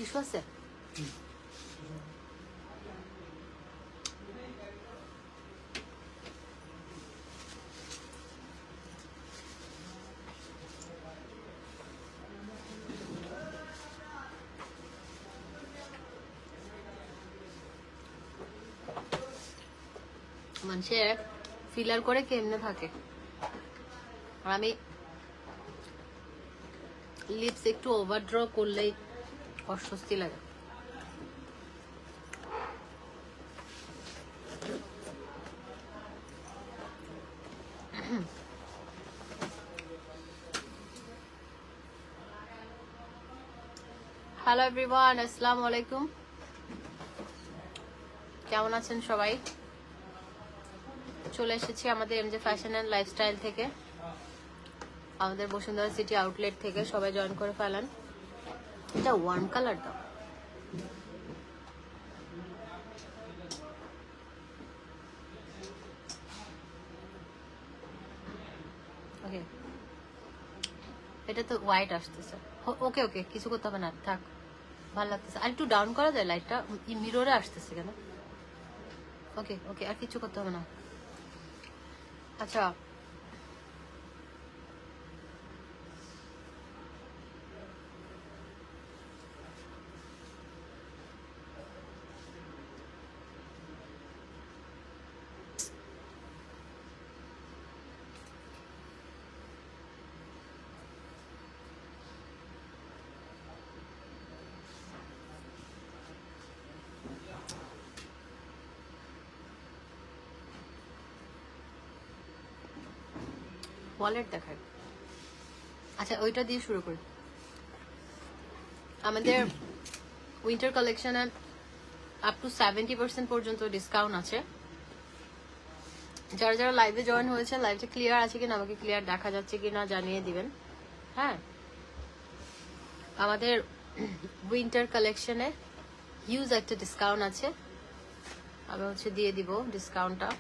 Tissue আছে? মানুষে filler করে কেমনে থাকে, আর আমি লিপস একটু ওভারড্র করলেই অস্বস্তি লাগে। হ্যালো এভরিওয়ান, আসসালামু আলাইকুম। কেমন আছেন সবাই? চলে এসেছি আমাদের এমজে ফ্যাশন অ্যান্ড লাইফস্টাইল থেকে, আমাদের বসুন্ধরা সিটি আউটলেট থেকে। সবাই জয়েন করে ফেলেন। এটা ওয়ার্ম কালার দাও। ওকে, এটা তো হোয়াইট আসতেছে। ওকে ওকে, কিছু করতে হবে না, থাক, ভালো লাগতেছে। আর একটু ডাউন করা যায় লাইটটা, মিররে আসতেছে কেন? ওকে ওকে, আর কিছু করতে হবে না। আচ্ছা, ওয়ালেট দেখায়। আচ্ছা, ওইটা দিয়ে শুরু করি। আমাদের উইন্টার কালেকশনে আপ টু 70% পর্যন্ত ডিসকাউন্ট আছে। যারা যারা লাইভে জয়েন হয়েছে, লাইভটা ক্লিয়ার আছে কিনা, আমাকে ক্লিয়ার দেখা যাচ্ছে কিনা জানিয়ে দিবেন। হ্যাঁ, আমাদের উইন্টার কালেকশনে হিউজ একটা ডিসকাউন্ট আছে, আমি দিয়ে দিব ডিসকাউন্টটা।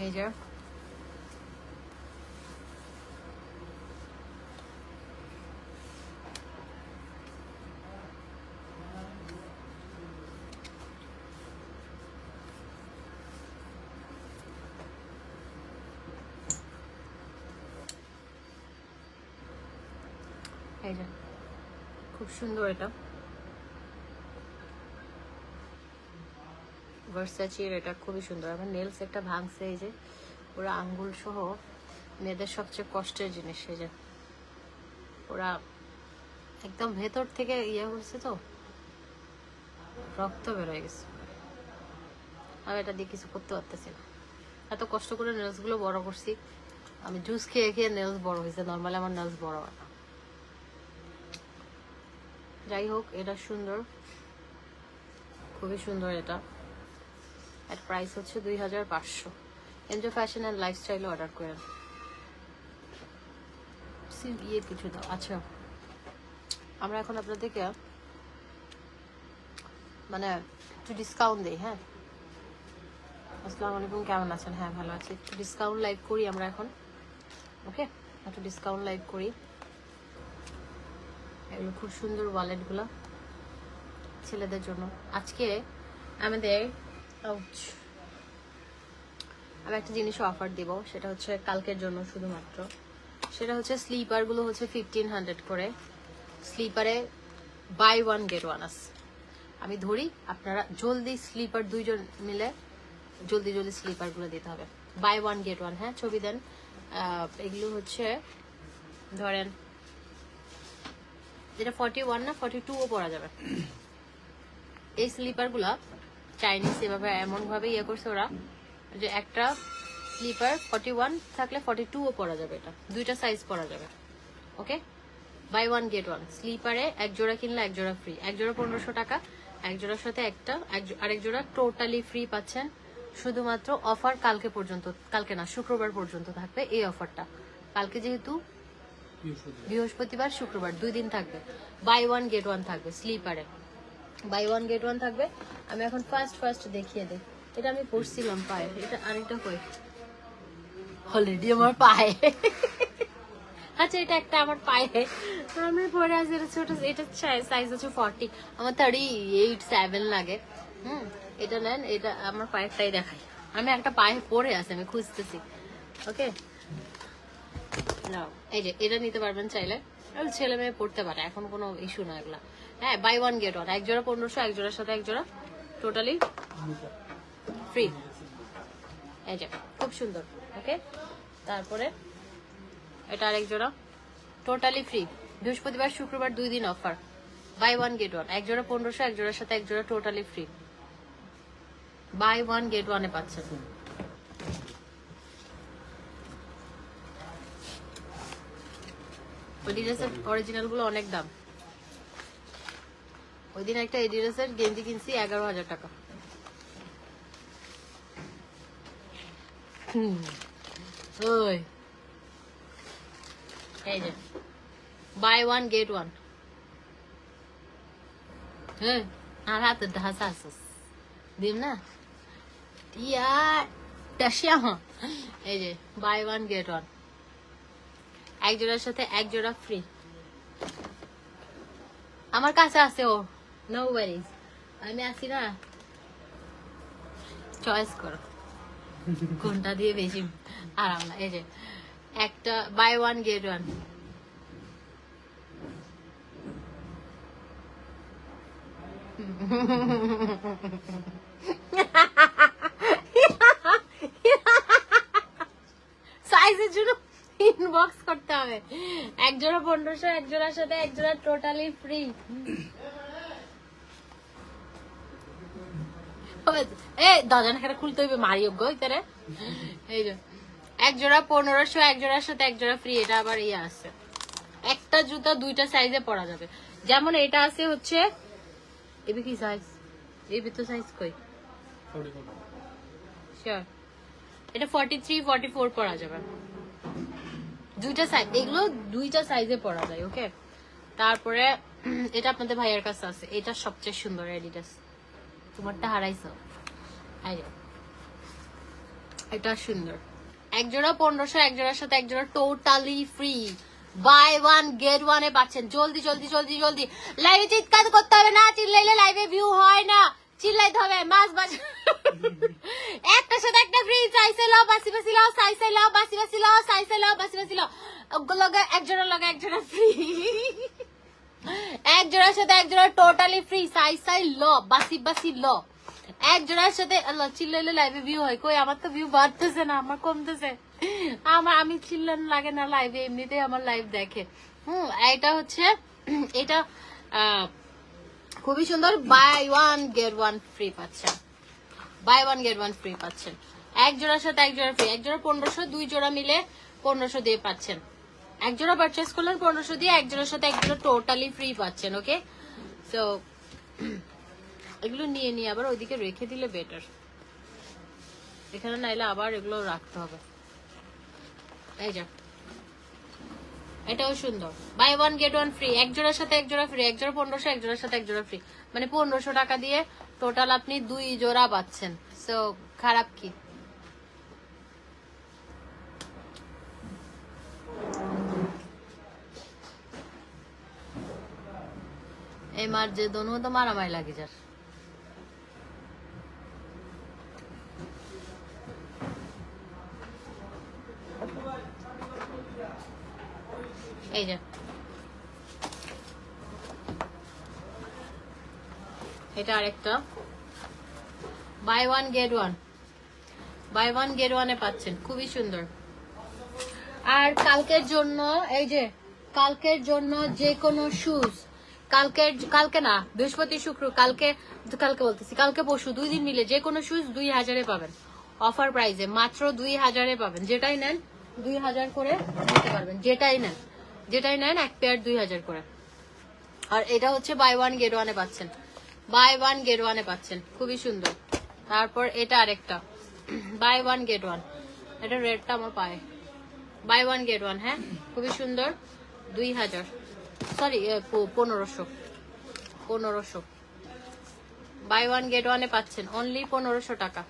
এই যে এই যে খুব সুন্দর, এটা ভার্সাচির, এটা খুবই সুন্দর। আমার নেলস একটা ভাঙছে, এই যে ওরা আঙ্গুল সহ, মেয়েদের সবচেয়ে কষ্টের জিনিস। এই যে ওরা একদম ভেতর থেকে ইয়ে হয়েছে, তো রক্ত বেরোয় গেছে। আমি এটা দিয়ে কিছু করতে পারতেছি না, এত কষ্ট করে নেলস গুলো বড় করছি। আমি জুস খেয়ে খেয়ে নেলস বড় হয়েছে, নর্মালি আমার নেলস বড় হয় না। যাই হোক, এটা সুন্দর, খুবই সুন্দর। এটা এর প্রাইস হচ্ছে 2500। এমজে ফ্যাশন অ্যান্ড লাইফস্টাইলে অর্ডার করেন। ইয়ে কিছু দাও। আচ্ছা, আমরা এখন আপনাদেরকে মানে একটু ডিসকাউন্ট দিই। হ্যাঁ, আসসালামু আলাইকুম, কেমন আছেন? হ্যাঁ, ভালো আছি। একটু ডিসকাউন্ট লাইভ করি আমরা এখন। ওকে, একটু ডিসকাউন্ট লাইভ করি। এগুলো খুব সুন্দর ওয়ালেটগুলো ছেলেদের জন্য। আজকে আমাদের আমি একটা জিনিস অফার দিব, সেটা হচ্ছে কালকের জন্য শুধুমাত্র। সেটা হচ্ছে স্লিপারগুলো হচ্ছে 1500 করে। স্লিপারে বাই ওয়ান গেট ওয়ান আছে। আমি ধরি, আপনারা জলদি স্লিপার, দুইজন মিলে জলদি জলদি স্লিপারগুলো দিতে হবে। Buy one get one. হ্যাঁ, ছবি দেন। এগুলো হচ্ছে ধরেন, যেটা 41 না 42ও পরা যাবে। এই স্লিপারগুলা চাইনিজ এভাবে এমনভাবে ইয়ে করছে ওরা, যে একটা স্লিপার 41 থাকলে 42ও পরা যাবে। এটা দুইটা সাইজ পরা যাবে। ওকে, বাই ওয়ান গেট ওয়ান। স্লিপারে এক জোড়া কিনলে এক জোড়া ফ্রি। এক জোড়া 1500 টাকা, এক জোড়ার সাথে একটা, আরেক জোড়া টোটালি ফ্রি পাচ্ছেন। শুধুমাত্র অফার কালকে পর্যন্ত, কালকে না শুক্রবার পর্যন্ত থাকবে এই অফারটা। কালকে যেহেতু বৃহস্পতিবার, শুক্রবার 2 দিন থাকবে। বাই ওয়ান গেট ওয়ান থাকবে স্লিপারে, বাই ওয়ান গেট ওয়ান থাকবে। আমি এখন ফার্স্ট দেখিয়ে দিই। এটা আমি পরছিলাম পায়ে, এটা আরেকটা কই অলরেডি আমার পায়ে। আচ্ছা এটা একটা আমার পায়ে আমি পরে আছি, এটা ছোট, এটা সাইজ হচ্ছে 40, আমার 38-7 লাগে। এটা নেন, এটা আমার পায়েরটাই দেখাই, আমি একটা পায়ে পরে আছে, আমি খুঁজতেছি। ওকে নাও, এই যে এটা নিতে পারবেন চাইলে, ছেলে মেয়ে পড়তে পারে, এখন কোনো ইস্যু না এগুলা। হ্যাঁ, বাই ওয়ান গেট ওয়ান, এক জোড়া 1500, এক জোড়ার সাথে এক জোড়া টোটালি ফ্রি। এই যে খুব সুন্দর। ওকে, তারপরে এটা আরেক জোড়া টোটালি ফ্রি, বৃহস্পতিবার শুক্রবার 2 দিন offer, buy one get one, এক জোড়া 1500, এক জোড়ার সাথে এক জোড়া totally free, buy one get ওয়ানে পাচ্ছেন। এডিডাসের অরিজিনাল গুলো অনেক দাম, ওই দিন একটা এডিডাসের গেঞ্জি কিনছি 11,000 টাকা। ওই এই যে বাই ওয়ান গেট ওয়ান। হ্যাঁ, আর হাতে ঢাসা আসস দিম না ইয়া টাশিয়া। এই যে বাই ওয়ান গেট ওয়ান, এক জোড়ার সাথে এক জোড়া ফ্রি। আমার কাছে আছে ও, নো ওয়ারিজ, আমি আছি না, চয়েস করো কোনটা দিয়ে বেশি আরাম না। এই যে একটা বাই ওয়ান গেট ওয়ান, সাইজের জন্য ইনবক্স করতে হবে। এক জোড়া 1500, এক জোড়ার সাথে এক জোড়া টোটালি ফ্রি। এই দরজা না খুলতে হইবে মারি গইতারে। এই যে এক জোড়া 1500, এক জোড়ার সাথে এক জোড়া ফ্রি। এটা আবার ইয়ে আছে, একটা জুতা দুইটা সাইজে পরা যাবে। যেমন এটা আছে হচ্ছে এবি কি সাইজ, এবি তো সাইজ কই শিওর, এটা 43, 44 পরা যাবে, দুইটা সাইজ, এগুলো দুইটা সাইজে পরা যায়। ওকে, তারপরে এটা আপনাদের ভাইয়ের কাছে আছে, এটা সবচেয়ে সুন্দর এডিডাস, তোমারটা হারাইছো। এটা সুন্দর, এক জোড়া 1500, এক জোড়ার সাথে এক জোড়া totally free, buy one get ওয়ানে পাচ্ছেন। জলদি জলদি জলদি জলদি, লাইভে চিৎকার করতে হবে, না চিল্লাইলে লাইভে ভিউ হয় না, চিল্লাইতে হবে। মাছ বাজ একটার সাথে একটা ফ্রি, চাইছে লাও বাসি বাসি লাও, চাইছে লাও বাসি বাসি লাও, চাইছে লাও বাসি বাসি লাও, লগা এক জোড়া লগা এক জোড়া ফ্রি, এক জোড়ার সাথে এক জোড়া টোটালি ফ্রি, সাই সাই ল বাসি বাসি ল, এক জোড়ার সাথে চিল্লাইলে লাইভে ভিউ হয়। কই আমার তো ভিউ বাড়তেছে না, আমার কমতেছে। আমি চিল্লানো লাগে না লাইভে, এমনিতেই আমার লাইভ দেখে। এটা হচ্ছে এটা খুবই সুন্দর, buy one get one free পাচ্ছেন, buy one get one free পাচ্ছেন, এক জোড়ার সাথে এক জোড়া ফ্রি, এক জোড়া 1500, দুই জোড়া মিলে 1500 দিয়ে পাচ্ছেন, এক জোড়া পারচেস করলেন 1500 দিয়ে, এক জোড়ার সাথে এক জোড়া টোটালি ফ্রি পাচ্ছেন। ওকে, সো এগুলো নিয়ে নিয়ে আবার ওইদিকে রেখে দিলে বেটার, এখানে নাইলে আবার এগুলো রাখতে হবে। এই যা এটাও সুন্দর, buy one get one free, এক জোড়ার সাথে এক জোড়া ফ্রি, এক জোড়া 1500, এক জোড়ার সাথে এক জোড়া ফ্রি, মানে 1500 টাকা দিয়ে টোটাল আপনি 2 জোড়া পাচ্ছেন। সো খারাপ কি? এই মার যে দোনো তো মারামারি লাগে যার। এই যে এটা আরেকটা buy one get one, buy one get ওয়ানে পাচ্ছেন, খুবই সুন্দর। আর কালকের জন্য এই যে কালকের জন্য যে কোনো শুজ, কালকে না বৃহস্পতি শুক্র, কালকে বলতেছি কালকে পরশু 2 দিন মিলে যে কোনো শুজ 2000-এ পাবেন, অফার প্রাইসে মাত্র 2000-এ পাবেন। যেটাই নেন 2000 করে নিতে পারবেন, যেটাই নেন এক পেয়ার 2000 করে। আর এটা হচ্ছে বাই ওয়ান গেট ওয়ানে পাচ্ছেন, বাই ওয়ান গেট ওয়ানে পাচ্ছেন, খুবই সুন্দর। তারপর এটা আরেকটা বাই ওয়ান গেট ওয়ান, এটা রেডটা আমার পায়ে, বাই ওয়ান গেট ওয়ান, হ্যাঁ খুবই সুন্দর, 2000 সরি 1500 বাই ওয়ান গেট ওয়ানে পাচ্ছেন অনলি 1500 টাকা।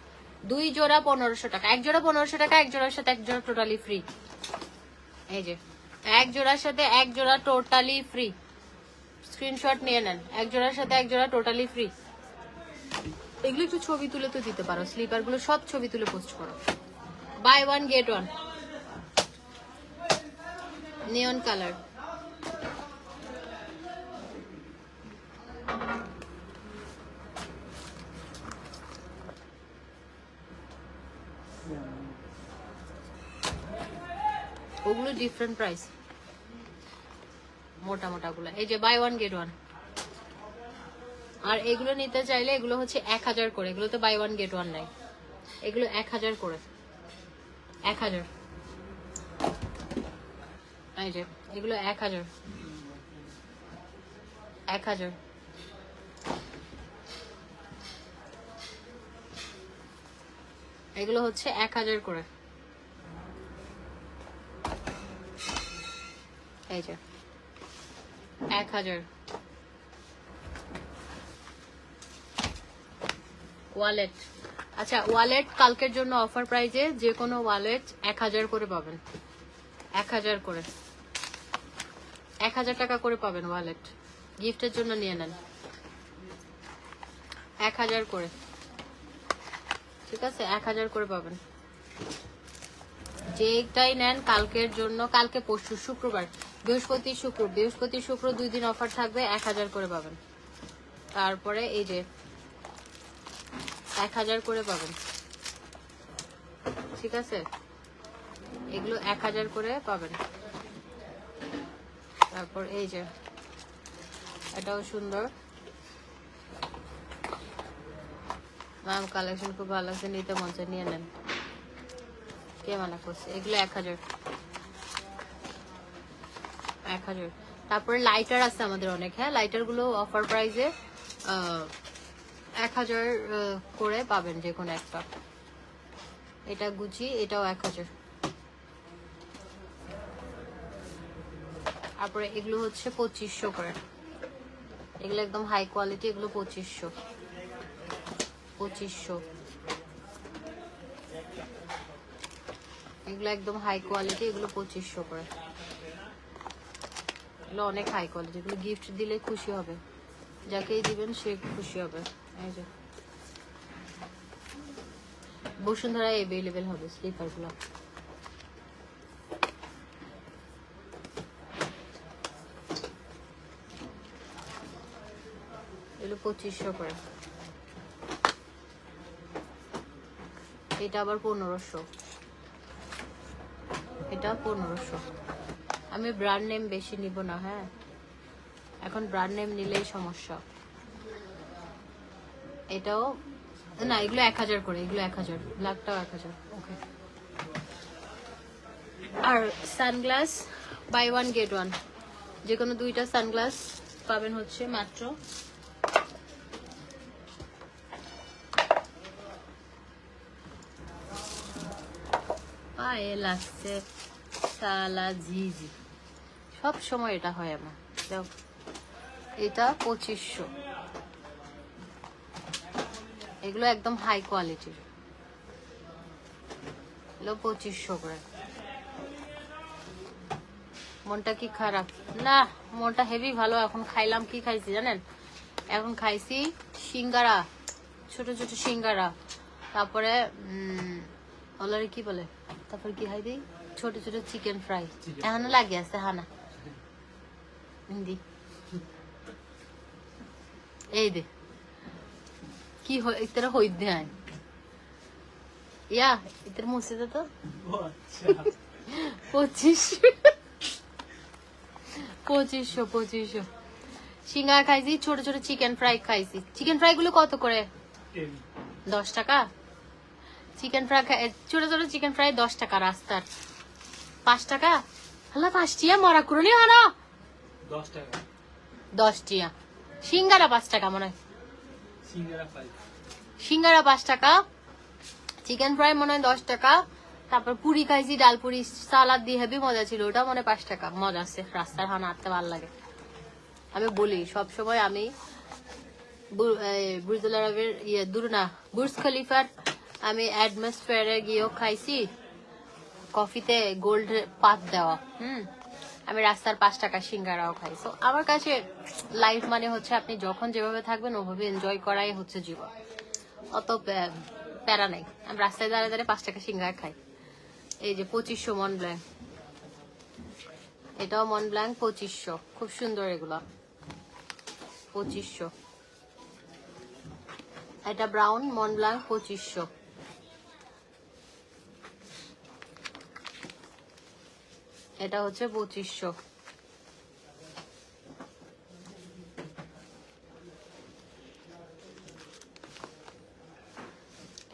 2 জোড়া 1500 টাকা, 1 জোড়া 1500 টাকা, 1 জোড়ার সাথে 1 জোড়া টোটালি ফ্রি। এই যে 1 জোড়ার সাথে 1 জোড়া টোটালি ফ্রি, স্ক্রিনশট নিয়ে নেন। 1 জোড়ার সাথে 1 জোড়া টোটালি ফ্রি। এগুলো একটু ছবি তুলে তো দিতে পারো, স্লিপার গুলো সব ছবি তুলে পোস্ট করো। Buy 1 get 1, neon colour. ওগুলো ডিফারেন্ট প্রাইস, মোটা মোটা গুলো। এই যে বাই 1 গেট 1। আর এগুলো নিতে চাইলে এগুলো হচ্ছে 1000 করে, এগুলো তো বাই 1 গেট 1 নাই, এগুলো 1000 করে, 1000। এই যে এগুলো 1000, 1000। এগুলো হচ্ছে 1000 করে। এই যে 1000। ওয়ালেট, আচ্ছা ওয়ালেট কালকের জন্য অফার প্রাইজে যে কোনো ওয়ালেট 1000 করে পাবেন, 1000 করে, 1000 টাকা করে পাবেন ওয়ালেট। গিফটের জন্য নিয়ে নেন 1000 করে, ঠিক আছে? 1000 করে পাবেন যেটাই নেন কালকের জন্য। কালকে পরশু শুক্রবার, বৃহস্পতি শুক্র 2 দিন অফার থাকবে, 1000 করে পাবেন। তারপরে এই যে 1000 করে পাবেন, ঠিক আছে? এগুলো 1000 করে পাবেন। তারপর এই যে এটাও সুন্দর, ম্যাম কালেকশন খুব ভালো লাগছে, নিতে মন চায় নিয়ে নেন। কে মানা করছে? এগুলো 1000, 1000। তারপরে লাইটার আছে আমাদের অনেক, হ্যাঁ লাইটার গুলো অফার প্রাইজে 1000 করে পাবেন যে কোনো একটা। এটা গুচি, এটাও 1000। তারপরে এগুলো হচ্ছে 2500 করে, এগুলো একদম হাই কোয়ালিটি, এগুলো 2500। এগুলো একদম হাই কোয়ালিটি, এগুলো 2500 করে। এগুলো অনেক হাই কোয়ালিটি, এগুলো গিফট দিলে খুশি হবে, যাকেই দিবেন সে খুশি হবে। এই যে বসুন্ধরা অ্যাভেলেবেল হবে স্লিপার গুলো। এগুলো 2500 করে, এটা আবার 1500, এটা 1500। আমি ব্র্যান্ড নেম বেশি নিব না, হ্যাঁ এখন ব্র্যান্ড নেম নিলেই সমস্যা। এটাও না, এগুলো 1000 করে, এগুলো 1000, ব্ল্যাকটাও 1000। ওকে। আর সানগ্লাস বাই 1 গেট 1, যে কোনো 2টা সানগ্লাস পাবেন হচ্ছে মাত্র পায়ে লাগছে সালা ঝিঝি, সব সময় এটা হয় আমার। দেখো এটা 2500, এগুলো একদম হাই কোয়ালিটির, এগুলো 2500 করে। মনটা কি খারাপ? না, মনটা হেভি ভালো। এখন খাইলাম, কি খাইছি জানেন? এখন খাইছি সিঙ্গারা, ছোট ছোট সিঙ্গারা, তারপরে ওলারে কি বলে, তারপরে কি খাই দিই, ছোট ছোট চিকেন ফ্রাই। এখনো লাগে আছে হানা হিন্দি। এই দে কি ইতরা হই দেয় ইয়া ইতরা মুছে দে তো। 2500 সিঙ্গারা খাইছি, ছোট ছোট চিকেন ফ্রাই খাইছি। চিকেন ফ্রাই গুলো কত করে? 10 টাকা। চিকেন ফ্রাই ছোট ছোট চিকেন ফ্রাই 10 টাকা, রাস্তার 5 টাকা। হ্যালো 5 টিয়া মরা করুনি হানা, 10 টাকা 10 টিয়া। সিঙ্গারা 5 টাকা মনে হয়, সিঙ্গারা 5 টাকা, চিকেন ফ্রাই মনে হয় 10 টাকা। তারপর পুরি খাইছি, ডাল পুরি, সালাদ দিয়ে হেবি মজা ছিল, ওটা মনে 5 টাকা। মজা আছে, রাস্তার হানা আটতে ভালো লাগে। আমি বলি সবসময় আমি বুর্জ আল আরবের বুর্জ খলিফার আমি অ্যাটমসফিয়ারে গিয়েও খাইছি কফিতে গোল্ড পাত দেওয়া। আমি রাস্তার 5 টাকা সিঙ্গারাও খাই। সো আমার কাছে লাইফ মানে হচ্ছে আপনি যখন যেভাবে থাকবেন ওভাবে এনজয় করাই হচ্ছে জীবন। অত প্যারা নাই। আমি রাস্তায় দাঁড়িয়ে দাঁড়িয়ে 5 টাকা সিঙ্গারা খাই। এই যে 2500 মন ব্ল্যাঙ্ক, এটাও মন ব্ল্যাঙ্ক 2500, খুব সুন্দর এগুলো 2500। এটা ব্রাউন মন ব্ল্যাঙ্ক 2500। এটা হচ্ছে 2500।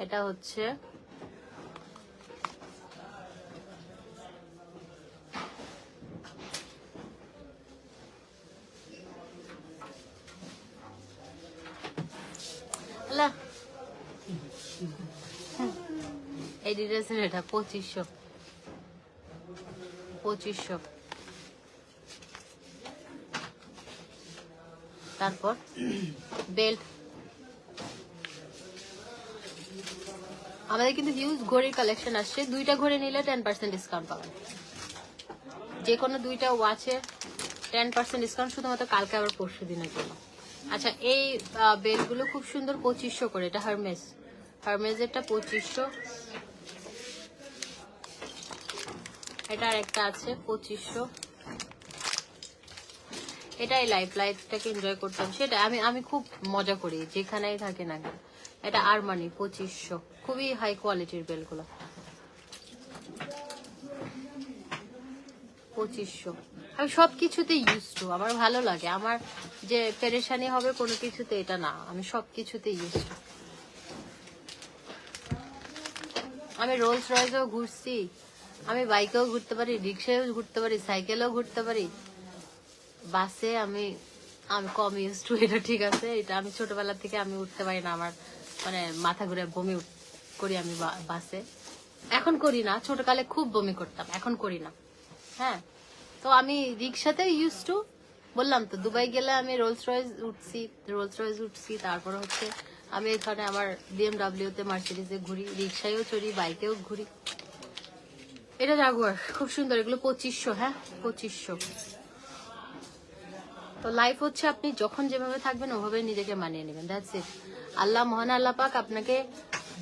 এটা হচ্ছে এডিডাসের, এটা 2500। তারপর বেল্ট, আমাদের কিন্তু হিউজ ঘড়ির কালেকশন আসছে। 2টা ঘড়ি নিলে 10% ডিসকাউন্ট পাবেন। যে কোনো 2টা ওয়াচে 10% ডিসকাউন্ট, শুধুমাত্র কালকে আবার পরশু দিনের জন্য। আচ্ছা, এই বেল্টগুলো খুব সুন্দর 2500 করে। এটা হারমেজেরটা 2500। এটা আরেকটা আছে 2500। এটাই লাইফটাকে এনজয় করতাম, সেটা আমি খুব মজা করি যেখানেই থাকে না কেন। এটা আরমানি 2500, খুবই হাই কোয়ালিটির বেলগুলো 2500। আমি সবকিছুতে ইউজ টু, আমার ভালো লাগে। আমার যে পেরেশানি হবে কোনো কিছুতে, এটা না, আমি সবকিছুতে ইউজ টু। আমি রোলস রয়েসেও ঘুরছি, আমি বাইকেও ঘুরতে পারি, রিক্সায়ও ঘুরতে পারি, সাইকেলেও ঘুরতে পারি, বাসে আমি কম ইউজ টু, এটা ঠিক আছে। এটা আমি ছোটবেলা থেকে আমি উঠতে পারি না, আমার মানে মাথা ঘুরে বমি করি আমি বাসে। এখন করি না, ছোটকালে খুব বমি করতাম, এখন করি না। হ্যাঁ, তো আমি রিক্সাতে ইউজ টু। বললাম তো, দুবাই গেলে আমি রোলস রয়েস উঠছি। তারপর হচ্ছে আমি এখানে আমার BMW তে, মার্সিডিজে ঘুরি, রিক্সায়ও চড়ি, বাইকেও ঘুরি। এটা জাগুয়ার, খুব সুন্দর। এগুলো 2500। হ্যাঁ, 2500। তো লাইফ হচ্ছে আপনি যখন যেভাবে থাকবেন ওভাবে নিজেকে মানিয়ে নেবেন, দ্যাটস ইট। আল্লাহ, মহান আল্লাহ পাক আপনাকে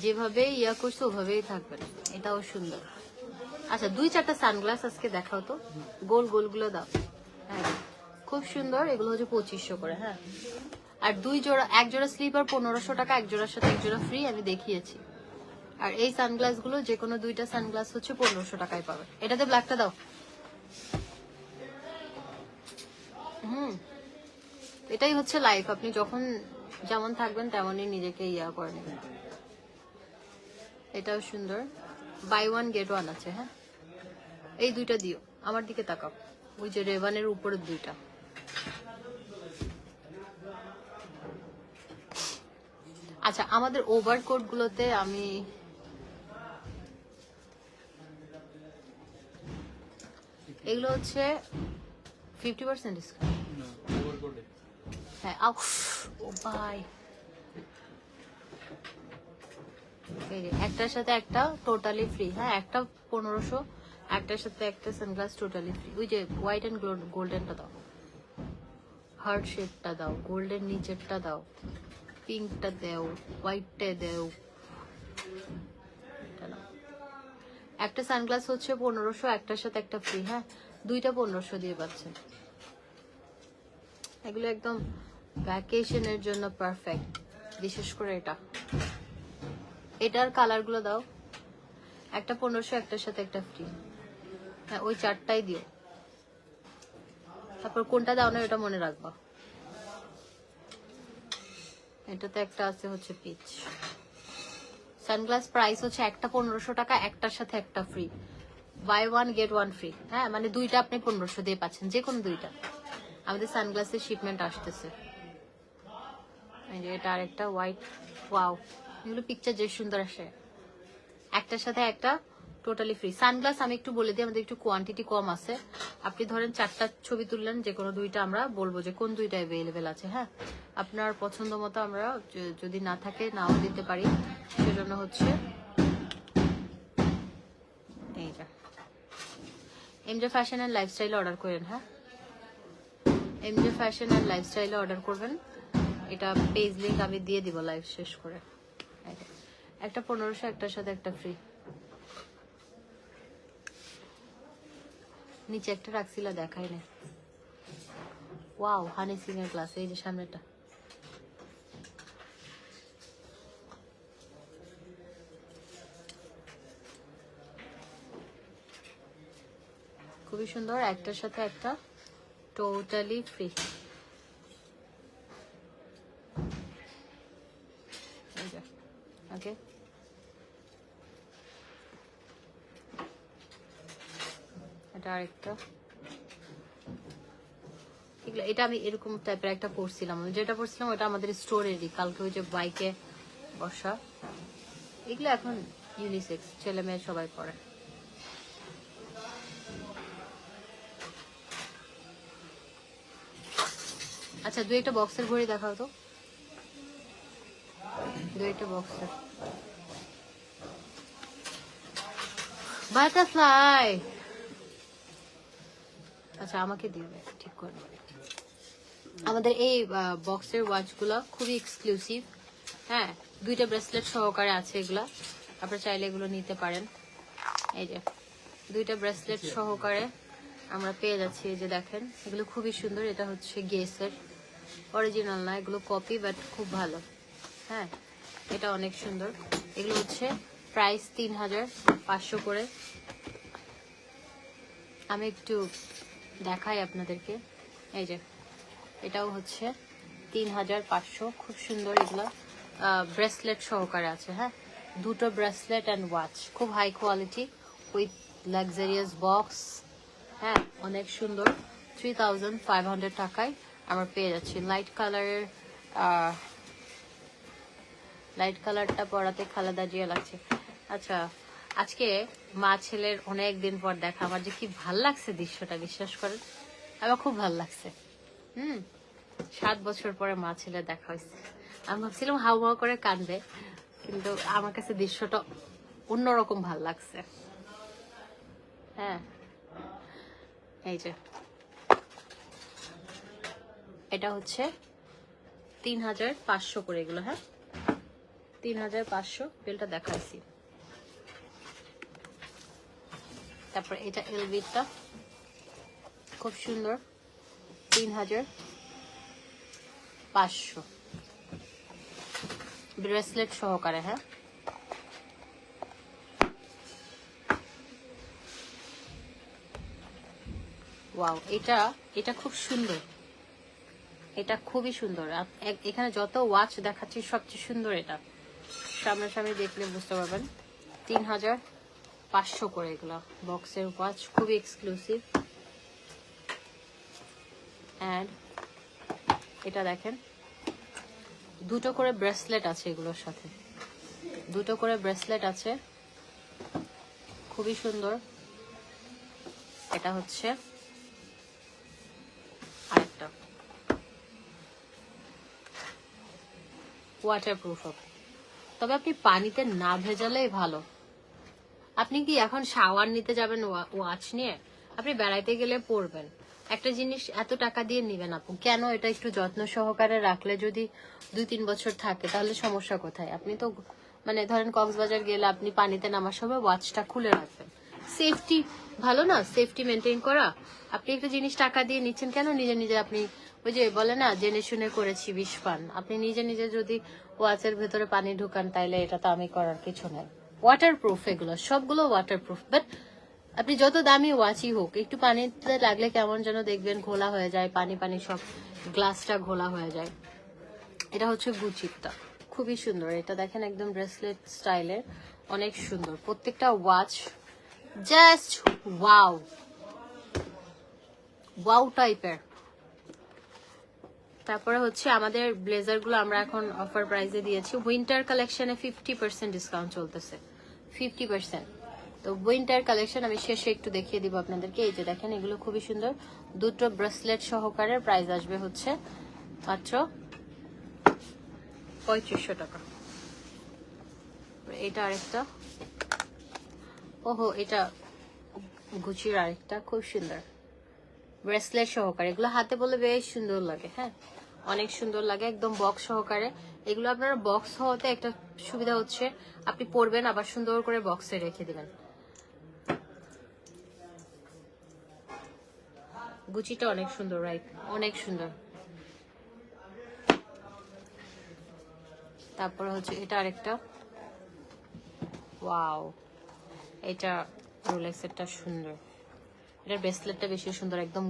যেভাবে ইয়া করছে ওভাবেই থাকবেন। এটাও সুন্দর। আচ্ছা, 2-4টা সানগ্লাস আজকে দেখাও তো, গোলগুলো দাও। হ্যাঁ, খুব সুন্দর। এগুলো হচ্ছে 2500 করে। হ্যাঁ, আর এক জোড়া স্লিপার 1500 টাকা, এক জোড়ার সাথে এক জোড়া ফ্রি, আমি দেখিয়েছি। আর এই সানগ্লাস গুলো যে কোনো 2টা সানগ্লাস হচ্ছে 1500 টাকায় পাবে। এটাতে ব্ল্যাকটা দাও। এটাই হচ্ছে লাইফ, আপনি যখন যেমন থাকবেন তেমনই নিজেকে ইয়া করে নেবেন। এটাও সুন্দর, বাই 1 গেট 1 আছে। হ্যাঁ, এই 2টা দিও, আমার দিকে তাকাও, ওই যে রেভানের উপরের 2টা। আচ্ছা, আমাদের ওভারকোট গুলোতে আমি এগুলো হচ্ছে 50% ডিসকাউন্ট। হ্যাঁ, ও ভাই, একটার সাথে একটা টোটালি ফ্রি। হ্যাঁ, একটা 1500, একটার সাথে একটা সানগ্লাস টোটালি ফ্রি। ওই যে হোয়াইট এন্ড গোল্ডেনটা দাও, হার্ট শেপটা দাও, গোল্ডেন নিচেরটা দাও, পিঙ্কটা দাও, হোয়াইটটা দাও। একটা সানগ্লাস হচ্ছে 1500, একটার সাথে একটা ফ্রি। হ্যাঁ, 2টা 1500 দিয়ে পাচ্ছেন। এগুলো একদম ভ্যাকেশনের জন্য পারফেক্ট, বিশেষ করে এটার কালার গুলো দাও। একটা 1500, একটার সাথে একটা ফ্রি। হ্যাঁ, ওই 4টাই দিও। তারপর কোনটা দাও না এটা মনে রাখবা। এটাতে একটা আছে হচ্ছে পিচ। সানগ্লাস প্রাইস হচ্ছে একটা 1500 টাকা, একটার সাথে একটা ফ্রি, বাই 1 গেট 1 ফ্রি। হ্যাঁ, মানে 2টা আপনি 1500 দিয়ে পাচ্ছেন, যে কোনো 2টা। আমাদের সানগ্লাসের শিপমেন্ট আসতেছে। এটা আরেকটা হোয়াইট, ওয়াও, এগুলো পিকচার যে সুন্দর আসে। একটার সাথে একটা টোটালি ফ্রি। সানগ্লাস আমি একটু বলে দিই, আমাদের একটু কোয়ান্টিটি কম আছে। আপনি ধরেন 4টা ছবি তুললেন, যে কোনো 2টা আমরা বলবো যে কোন 2টা অ্যাভেলেবেল আছে। হ্যাঁ, আপনার পছন্দ মতো আমরা যদি না থাকে নাও দিতে পারি। সেজন্য হচ্ছে এইটা এমজে ফ্যাশন অ্যান্ড লাইফস্টাইলে অর্ডার করেন। হ্যাঁ, এমজে ফ্যাশন অ্যান্ড লাইফস্টাইলে অর্ডার করবেন। এটা পেজ লিংক আমি দিয়ে দিব লাইভ শেষ করে। একটা 1500, একটার সাথে একটা ফ্রি। নিচে একটা রাখছিলা দেখাই না। ওয়াও, হানি সিং এর ক্লাস, এই যে সামনেটা। খুবই সুন্দর, একটার সাথে একটা টোটালি ফ্রি। ওকে, এটা আরেকটা। এটা আমি এরকম টাইপের একটা পরছিলাম, যেটা পরছিলাম ওটা আমাদের স্টোরেরই, কালকে ওই যে বাইকে বসা। এগুলো এখন ইউনিসেক্স, ছেলে মেয়ে সবাই পরে। আচ্ছা, 2-1টা বক্সের ঘড়ি দেখাও তো, 2-1টা বক্সের। বাটারফ্লাই, আচ্ছা আমাকে দিবে ঠিক করে। আমাদের এই বক্সের ওয়াচগুলো খুবই এক্সক্লুসিভ। হ্যাঁ, 2টা ব্রেসলেট সহকারে আছে এগুলা, আপনারা চাইলে এগুলো নিতে পারেন। এই যে 2টা ব্রেসলেট সহকারে আমরা পেয়ে যাচ্ছি। এই যে দেখেন, এগুলো খুবই সুন্দর। এটা হচ্ছে গেসের, অরিজিনাল না, এগুলো কপি, বাট খুব ভালো। হ্যাঁ, এটা অনেক সুন্দর। এগুলো হচ্ছে প্রাইস 3500 করে। আমি একটু দেখাই আপনাদেরকে। এই যে এটাও হচ্ছে 3500, খুব সুন্দর। এগুলো ব্রেসলেট সহকারে আছে। হ্যাঁ, 2টো ব্রেসলেট অ্যান্ড ওয়াচ, খুব high quality with luxurious box. হ্যাঁ, অনেক সুন্দর। 3500 টাকায় আমরা পেয়ে যাচ্ছি। লাইট কালারটা পরাতে খালেদা জিয়া লাগছে। আচ্ছা, আজকে মা ছেলের অনেক দিন পর দেখা, আমার যে কি ভাল লাগছে দৃশ্যটা, বিশ্বাস করেন, আমার খুব ভাল লাগছে। 7 বছর পরে মা ছেলে দেখা হয়েছে। আমি ভাবছিলাম হাউ হাউ করে কাঁদবে, কিন্তু আমার কাছে দৃশ্যটা অন্যরকম ভাল লাগছে। হ্যাঁ, এই যে এটা হচ্ছে 3500 করে এগুলো। হ্যাঁ, 3500, বিলটা দেখাইছি। তারপর এটা এলভিটা, খুব সুন্দর, 3500 ব্রেসলেট সহকারে। হ্যাঁ, ওয়াও, এটা খুব সুন্দর, এটা খুবই সুন্দর। এখানে যত ওয়াচ দেখাচ্ছি সবচেয়ে সুন্দর এটা, সামনাসামনি দেখলে বুঝতে পারবেন। 3500 করে এগুলো বক্সের ওয়াচ, খুবই এক্সক্লুসিভ। অ্যান্ড এটা দেখেন, 2টো করে ব্রেসলেট আছে এগুলোর সাথে, 2টো করে ব্রেসলেট আছে, খুবই সুন্দর। এটা হচ্ছে আরেকটা ওয়াটারপ্রুফ হবে, তবে আপনি পানিতে না ভেজালেই ভালো। আপনি কি এখন শাওয়ার নিতে যাবেন ওয়াচ নিয়ে? আপনি বেড়াইতে গেলে পরবেন। একটা জিনিস এত টাকা দিয়ে নিবেন আপু কেন? এটা একটু যত্ন সহকারে রাখলে যদি 2-3 বছর থাকে তাহলে সমস্যা কোথায়? আপনি তো মানে ধরেন কক্সবাজার গেলে আপনি পানিতে নামার সময় ওয়াচটা খুলে রাখবেন। সেফটি ভালো না, সেফটি মেনটেন করা। আপনি একটা জিনিস টাকা দিয়ে নিচ্ছেন কেন? নিজে নিজে আপনি ওই যে বলে না, জেনে শুনে করেছি বিষ পান। আপনি নিজে নিজে যদি ওয়াচের ভেতরে পানি ঢুকান তাইলে এটা তো আমি করার কিছু নাই। ওয়াটারপ্রুফ এগুলো সবগুলো ওয়াটারপ্রুফ, বাট আপনি যত দামি ওয়াচই হোক একটু পানিতে লাগলে কেমন যেন দেখবেন ঘোলা হয়ে যায়, পানি পানি সব গ্লাসটা ঘোলা হয়ে যায়। এটা হচ্ছে গুচিটা, খুবই সুন্দর। এটা দেখেন একদম ব্রেসলেট স্টাইলের, অনেক সুন্দর প্রত্যেকটা ওয়াচ, জাস্ট ওয়াও ওয়াও টাইপের। তারপরে হচ্ছে আমাদের ব্লেজার গুলো আমরা এখন অফার প্রাইসে দিয়েছি। উইন্টার কালেকশনে 50% ডিসকাউন্ট চলতেছে, 50%। তো উইন্টার কালেকশন আমি শেষে একটু দেখিয়ে দিব আপনাদেরকে। এই যে দেখেন, এগুলো খুবই সুন্দর, দুটো ব্রেসলেট সহকারে। প্রাইস আসবে হচ্ছে মাত্র 3500 টাকা। এটা আরেকটা, ওহো এটা গুচির আরেকটা, খুব সুন্দর ব্রেসলেট সহকারে। এগুলো হাতে বলে বেশ সুন্দর লাগে, হ্যাঁ অনেক সুন্দর লাগে, একদম বক্স সহকারে। এগুলো আপনারা বক্স হওয়াতে একটা সুবিধা হচ্ছে, আপনি পরবেন আবার সুন্দর করে বক্সে রেখে দিবেন। গুচিটা অনেক সুন্দর, রাইট, অনেক সুন্দর। তারপর হচ্ছে এটা আরেকটা, ওয়াও এটা রোলেক্সেরটা সুন্দর, এটার ব্রেসলেটটা বেশি সুন্দর, একদম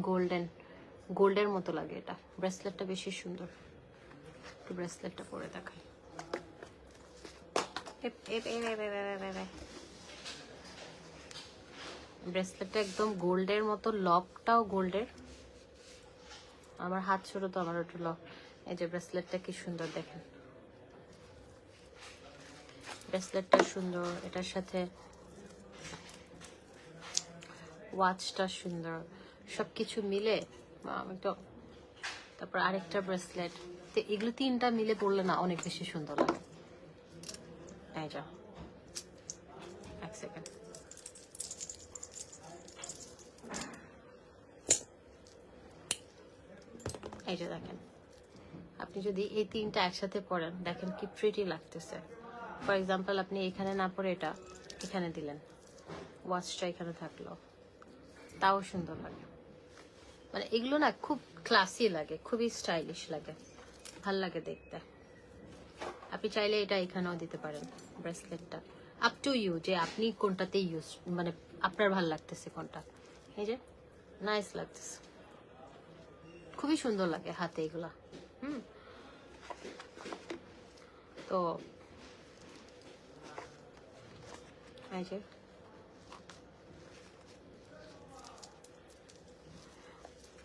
গোল্ডের মতো লাগে। এটা ব্রেসলেটটা বেশি সুন্দর, একটু ব্রেসলেটটা পরে দেখাই। ব্রেসলেটটা একদম গোল্ডের মতো, লকটাও গোল্ডের। আমার হাত ছোট তো, আমার একটু লক। এই যে ব্রেসলেটটা কি সুন্দর দেখেন, ব্রেসলেটটা সুন্দর, এটার সাথে ওয়াচটা সুন্দর, সবকিছু মিলে তো। তারপর আরেকটা ব্রেসলেট, তো এগুলো তিনটা মিলে পড়লে না অনেক বেশি সুন্দর লাগে। এই যা এক সেকেন্ড, এই যে দেখেন, আপনি যদি এই তিনটা একসাথে পরেন দেখেন কি প্রিটি লাগতেছে। ফর এক্সাম্পল আপনি এখানে না পরে এটা এখানে দিলেন, ওয়াচটা এখানে থাকলো, তাও সুন্দর লাগে। মানে এগুলো না খুব ক্লাসি লাগে, খুবই স্টাইলিশ লাগে, ভাল লাগে দেখতে। আপনি চাইলে এটা এখানেও দিতে পারেন ব্রেসলেটটা, আপ টু ইউ যে আপনি কোনটাতে ইউজ, মানে আপনার ভাল লাগতেছে কোনটা। এই যে নাইস লাগতেছে, খুবই সুন্দর লাগে হাতে এগুলা। তো এই যে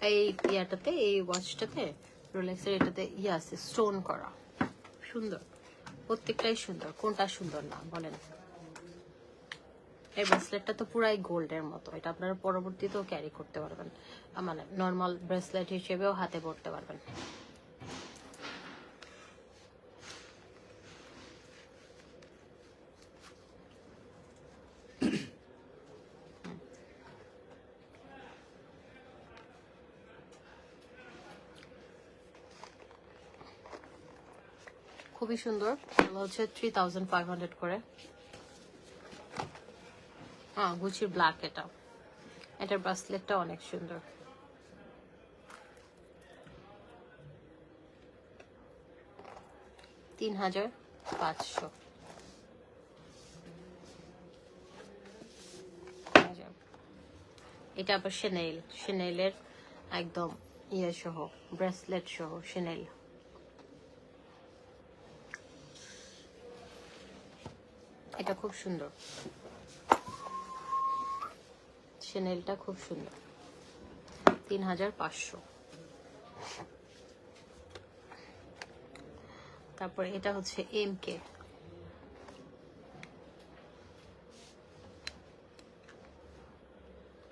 এই ইয়াটাতে, এই ওয়াচটাতে রোলেক্সের এটাতে ইয়ে আছে স্টোন করা, সুন্দর, প্রত্যেকটাই সুন্দর। কোনটা সুন্দর না বলেন? এই ব্রেসলেটটা তো পুরাই গোল্ডের মতো, এটা আপনারা পরবর্তীতেও ক্যারি করতে পারবেন, মানে নর্মাল ব্রেসলেট হিসেবেও হাতে পরতে পারবেন। খুবই সুন্দর, হচ্ছে 3500 করে। হ্যাঁ গুচির ব্ল্যাক, এটা এটার ব্রেসলেটটা অনেক সুন্দর। $3500। এটা আবার শেনেলের একদম ইয়ে সহ, ব্রেসলেট সহ শেনেল। এটা খুব সুন্দর, শেনেলটা খুব সুন্দর, 3500। তারপর এটা হচ্ছে MK,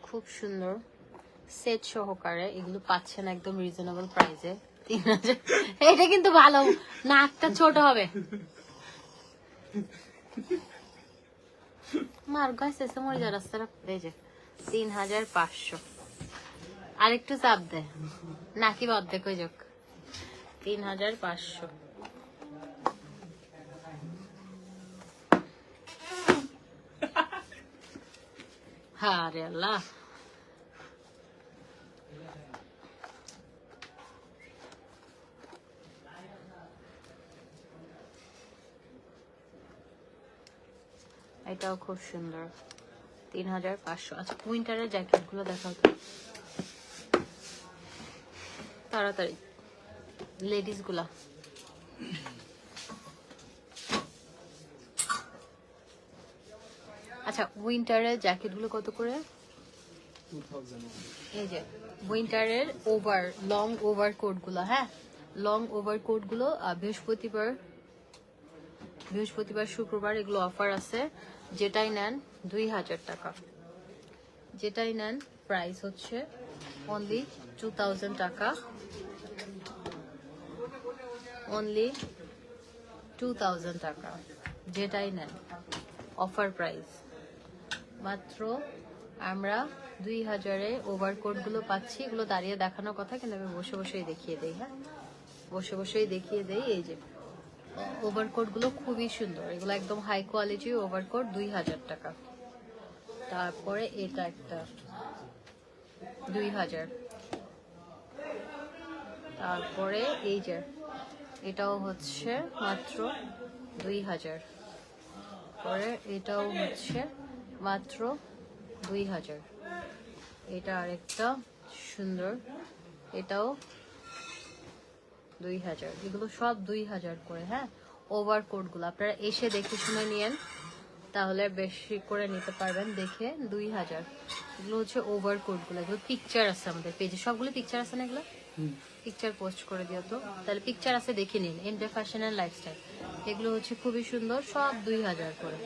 খুব সুন্দর সেট সহকারে। এগুলো পাচ্ছেন একদম রিজনেবল প্রাইসে, 3000। এটা কিন্তু ভালো, নাকটা ছোট হবে। মার গাছ এসে মরে যা রাস্তাটা, এই যে 3500। আরেকটু চাপ দে, নাকি অর্ধেক হয়ে যাক। 3500। আরে আল্লাহ, এটাও খুব সুন্দর, 3500। আচ্ছা উইন্টারের জ্যাকেট গুলো দেখাও তো তাড়াতাড়ি, লেডিস গুলা। আচ্ছা উইন্টারের জ্যাকেট গুলো কত করে? 2000। এই যে উইন্টারের লং ওভার কোট গুলো, হ্যাঁ লং ওভার কোট গুলো বৃহস্পতিবার বৃহস্পতিবার শুক্রবার এগুলো অফার আছে, যেটাই নেন 2000 টাকা, যেটাই নেন প্রাইস হচ্ছে অনলি 2000 টাকা, অনলি 2000 টাকা, যেটাই নেন অফার প্রাইস। মাত্র আমরা 2000-এ ওভারকোট গুলো পাচ্ছি। এগুলো দাঁড়িয়ে দেখানোর কথা, কিন্তু আমি বসে বসেই দেখিয়ে দেই। হ্যাঁ, বসে বসেই দেখিয়ে দেই। এই যে ওভারকোট গুলো খুবই সুন্দর, এগুলো একদম হাই কোয়ালিটি ওভারকোট, 2000 টাকা। তারপরে এটা একটা 2000, তারপরে এই যে এটাও হচ্ছে মাত্র 2000, পরে এটাও হচ্ছে মাত্র 2000, এটা আরেকটা সুন্দর, এটাও 2000। এগুলো সব 2000 করে। হ্যাঁ, ওভারকোট গুলো আপনারা এসে দেখে শুনে নিয়েন, তাহলে বেশি করে নিতে পারবেন দেখে। 2000 এগুলো হচ্ছে ওভারকোট গুলো, এগুলো পিকচার আছে আমাদের পেজে, সবগুলো পিকচার আছে না? এগুলো পিকচার পোস্ট করে দিও তো, তাহলে পিকচার আছে দেখে নিন। এমডে ফ্যাশন এন্ড লাইফস্টাইল, এগুলো হচ্ছে খুবই সুন্দর, সব 2000 করে।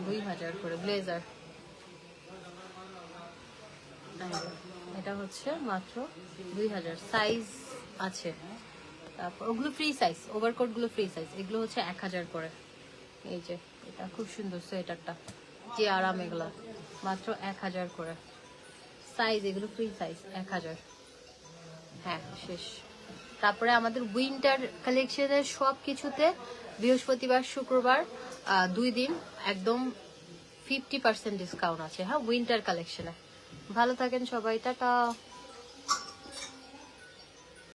2000 করে ব্লেজার, এটা হচ্ছে মাত্র 2000, সাইজ আছে। তারপর ওগুলো ফ্রি সাইজ, ওভারকোট গুলো ফ্রি সাইজ, এগুলো হচ্ছে 1000 করে। এই যে এটা খুব সুন্দর সোয়েটারটা, যে আরাম, এগুলা মাত্র 1000 করে সাইজ, এগুলো ফ্রি সাইজ 1000। হ্যাঁ, শেষ। তারপরে আমাদের উইন্টার কালেকশনের সব কিছুতে বৃহস্পতিবার শুক্রবার 2 দিন একদম 50% ডিসকাউন্ট আছে। হ্যাঁ, উইন্টার কালেকশনে। ভালো থাকেন সবাই, টাটা।